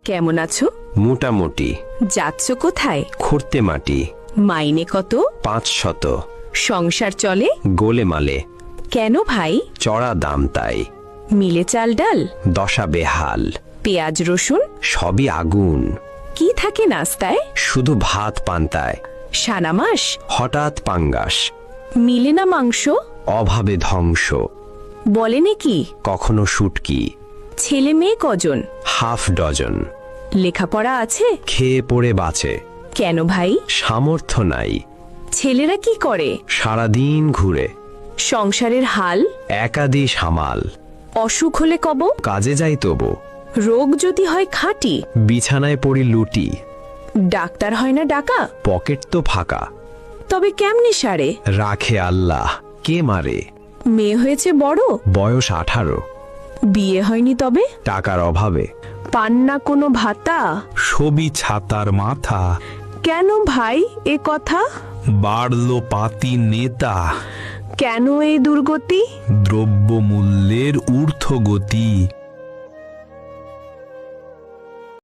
কেমন আছো? মোটামুটি। যাচ্ছ কোথায়? খুঁড়তে মাটি। মাইনে কত? 500। সংসার চলে? গোলেমালে। কেন ভাই? চড়া দাম তাই। মিলে চাল ডাল? দশা বেহাল। পেঁয়াজ রসুন? সবই আগুন। কি থাকে নাস্তায়? শুধু ভাত পান্তায়। সানা মাস? হঠাৎ পাঙ্গাস। মিলে না মাংস? অভাবে ধ্বংস। বলে নাকি? কখনো শুটকি। ছেলে মেয়ে কজন? Half dozen. লেখাপড়া আছে? খেয়ে পড়ে বাঁচে। কেন ভাই? সামর্থ্য নাই। ছেলেরা কি করে? সারাদিন ঘুরে। সংসারের হাল? একাদি সামাল। অসুখ হলে কব? কাজে যাই তবু। রোগ যদি হয় খাঁটি? বিছানায় পড়ি লুটি। ডাক্তার হয় না ডাকা? পকেট তো ফাঁকা। তবে কেমনে সারে? রাখে আল্লাহ, কে মারে? মেয়ে হয়েছে বড়? বয়স 18। বিয়ে হয়নি তবে? টাকার অভাবে। পান না কোনো ভাতা? ছবি ছাতার মাথা। কেন ভাই এ কথা? বাড়লো পাতি নেতা। কেন এই দুর্গতি? দ্রব্যমূল্যের ঊর্ধ্বগতি।